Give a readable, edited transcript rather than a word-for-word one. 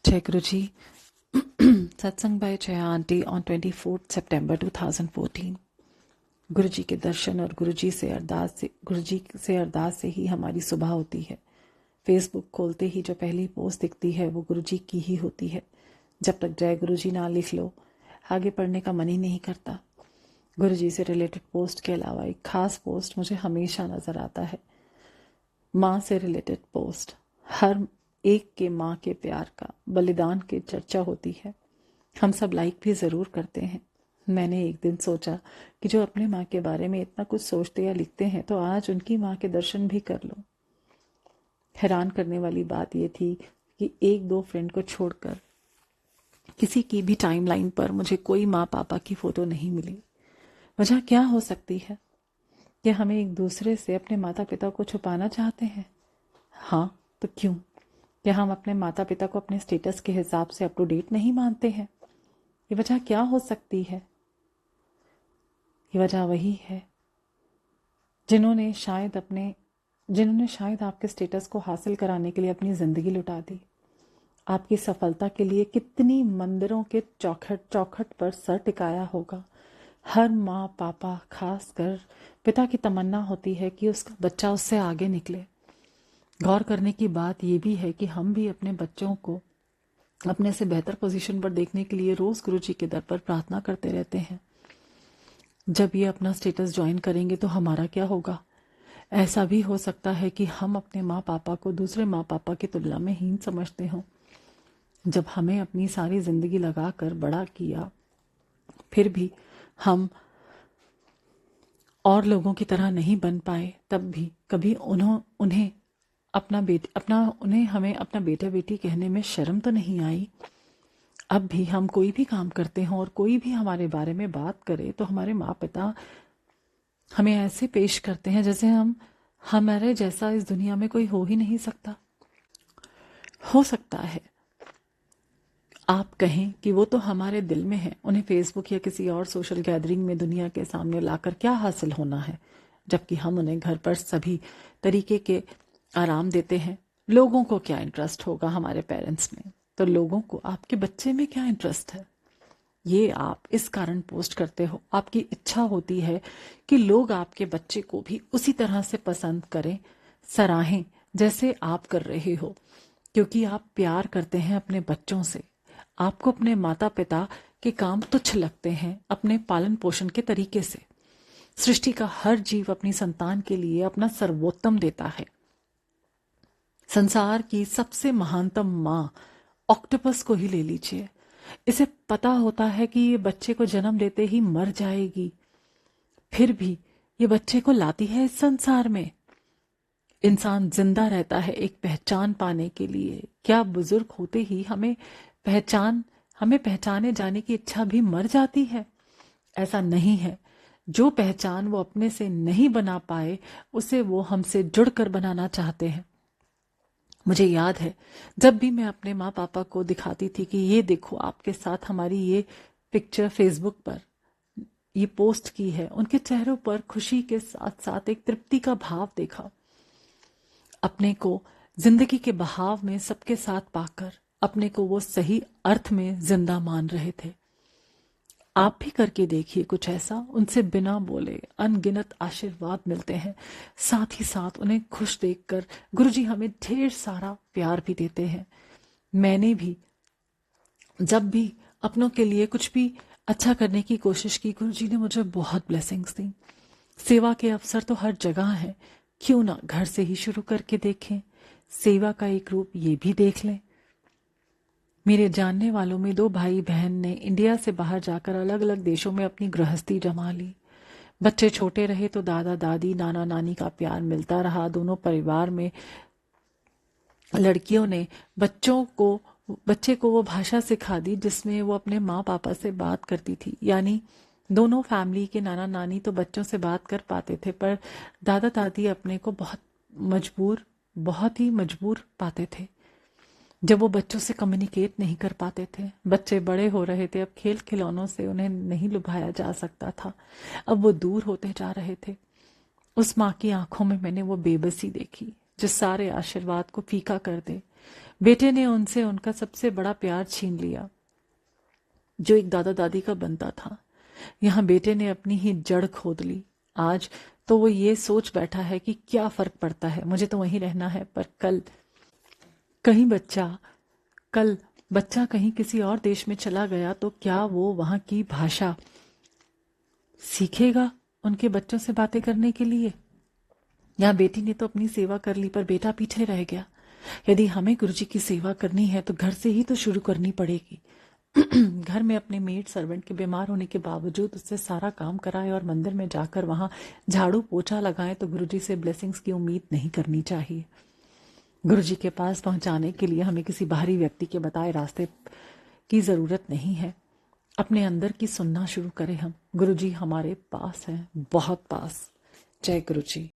Jai Guruji. सत्संग bye Jaya aunty on 24 सितंबर 2014। गुरुजी के दर्शन और गुरुजी से अरदास से ही हमारी सुबह होती है। फेसबुक खोलते ही जो पहली पोस्ट दिखती है वो गुरुजी की ही होती है। जब तक जय गुरुजी ना लिख लो आगे पढ़ने का मन ही नहीं करता। गुरुजी से रिलेटेड पोस्ट के अलावा एक खास पोस्ट मुझे हमेशा नज़र आता है, माँ से रिलेटेड पोस्ट। हर एक के माँ के प्यार का, बलिदान की चर्चा होती है। हम सब लाइक भी ज़रूर करते हैं। मैंने एक दिन सोचा कि जो अपने माँ के बारे में इतना कुछ सोचते या लिखते हैं तो आज उनकी माँ के दर्शन भी कर लो। हैरान करने वाली बात यह थी कि एक दो फ्रेंड को छोड़कर किसी की भी टाइमलाइन पर मुझे कोई माँ पापा की फ़ोटो नहीं मिली। वजह क्या हो सकती है? क्या हमें एक दूसरे से अपने माता पिता को छुपाना चाहते हैं? हाँ, तो क्यों? क्या हम अपने माता पिता को अपने स्टेटस के हिसाब से अप टू डेट नहीं मानते हैं? ये वजह क्या हो सकती है? ये वजह वही है जिन्होंने शायद आपके स्टेटस को हासिल कराने के लिए अपनी ज़िंदगी लुटा दी। आपकी सफलता के लिए कितनी मंदिरों के चौखट पर सर टिकाया होगा। हर माँ पापा, खासकर पिता की तमन्ना होती है कि उसका बच्चा उससे आगे निकले। गौर करने की बात यह भी है कि हम भी अपने बच्चों को अपने से बेहतर पोजीशन पर देखने के लिए रोज़ गुरुजी के दर पर प्रार्थना करते रहते हैं। जब ये अपना स्टेटस ज्वाइन करेंगे तो हमारा क्या होगा? ऐसा भी हो सकता है कि हम अपने माँ पापा को दूसरे माँ पापा की तुलना में हीन समझते हों। जब हमें अपनी सारी ज़िंदगी लगा कर बड़ा किया, फिर भी हम और लोगों की तरह नहीं बन पाए, तब भी कभी उन्हें हमें अपना बेटा बेटी कहने में शर्म तो नहीं आई। अब भी हम कोई भी काम करते हों और कोई भी हमारे बारे में बात करे तो हमारे माँ पिता हमें ऐसे पेश करते हैं जैसे हमारे जैसा इस दुनिया में कोई हो ही नहीं सकता। हो सकता है आप कहें कि वो तो हमारे दिल में है, उन्हें फेसबुक या किसी और सोशल गैदरिंग में दुनिया के सामने लाकर क्या हासिल होना है, जबकि हम उन्हें घर पर सभी तरीके के आराम देते हैं। लोगों को क्या इंटरेस्ट होगा हमारे पेरेंट्स में, तो लोगों को आपके बच्चे में क्या इंटरेस्ट है? ये आप इस कारण पोस्ट करते हो। आपकी इच्छा होती है कि लोग आपके बच्चे को भी उसी तरह से पसंद करें, सराहें जैसे आप कर रहे हो, क्योंकि आप प्यार करते हैं अपने बच्चों से। आपको अपने माता पिता के काम तुच्छ लगते हैं अपने पालन पोषण के तरीके से। सृष्टि का हर जीव अपनी संतान के लिए अपना सर्वोत्तम देता है। संसार की सबसे महानतम माँ ऑक्टोपस को ही ले लीजिए। इसे पता होता है कि ये बच्चे को जन्म देते ही मर जाएगी, फिर भी ये बच्चे को लाती है इस संसार में। इंसान जिंदा रहता है एक पहचान पाने के लिए। क्या बुजुर्ग होते ही हमें पहचाने जाने की इच्छा भी मर जाती है? ऐसा नहीं है। जो पहचान वो अपने से नहीं बना पाए उसे वो हमसे जुड़कर बनाना चाहते हैं। मुझे याद है जब भी मैं अपने माँ पापा को दिखाती थी कि ये देखो आपके साथ हमारी ये पिक्चर फेसबुक पर ये पोस्ट की है, उनके चेहरों पर खुशी के साथ साथ एक तृप्ति का भाव देखा। अपने को जिंदगी के बहाव में सबके साथ पाकर अपने को वो सही अर्थ में जिंदा मान रहे थे। आप भी करके देखिए कुछ ऐसा। उनसे बिना बोले अनगिनत आशीर्वाद मिलते हैं। साथ ही साथ उन्हें खुश देखकर गुरुजी हमें ढेर सारा प्यार भी देते हैं। मैंने भी जब भी अपनों के लिए कुछ भी अच्छा करने की कोशिश की, गुरुजी ने मुझे बहुत ब्लेसिंग्स दी। सेवा के अवसर तो हर जगह है, क्यों ना घर से ही शुरू करके देखें। सेवा का एक रूप ये भी देख लें। मेरे जानने वालों में 2 भाई बहन ने इंडिया से बाहर जाकर अलग अलग देशों में अपनी गृहस्थी जमा ली। बच्चे छोटे रहे तो दादा दादी नाना नानी का प्यार मिलता रहा। दोनों परिवार में लड़कियों ने बच्चे को वो भाषा सिखा दी जिसमें वो अपने माँ पापा से बात करती थी। यानी दोनों फैमिली के नाना नानी तो बच्चों से बात कर पाते थे, पर दादा दादी अपने को बहुत ही मजबूर पाते थे जब वो बच्चों से कम्युनिकेट नहीं कर पाते थे। बच्चे बड़े हो रहे थे, अब खेल खिलौनों से उन्हें नहीं लुभाया जा सकता था। अब वो दूर होते जा रहे थे। उस माँ की आंखों में मैंने वो बेबसी देखी जो सारे आशीर्वाद को फीका कर दे। बेटे ने उनसे उनका सबसे बड़ा प्यार छीन लिया, जो एक दादा दादी का बनता था। यहाँ बेटे ने अपनी ही जड़ खोद ली। आज तो वो ये सोच बैठा है कि क्या फर्क पड़ता है, मुझे तो वहीं रहना है। पर कहीं बच्चा कल बच्चा कहीं किसी और देश में चला गया तो क्या वो वहां की भाषा सीखेगा उनके बच्चों से बातें करने के लिए? यहाँ बेटी ने तो अपनी सेवा कर ली, पर बेटा पीछे रह गया। यदि हमें गुरुजी की सेवा करनी है तो घर से ही तो शुरू करनी पड़ेगी। घर में अपने मेड सर्वेंट के बीमार होने के बावजूद उससे सारा काम कराए और मंदिर में जाकर वहां झाड़ू पोछा लगाए तो गुरुजी से ब्लेसिंग्स की उम्मीद नहीं करनी चाहिए। गुरुजी के पास पहुंचाने के लिए हमें किसी बाहरी व्यक्ति के बताए रास्ते की जरूरत नहीं है। अपने अंदर की सुनना शुरू करें हम। गुरुजी हमारे पास है, बहुत पास। जय गुरुजी।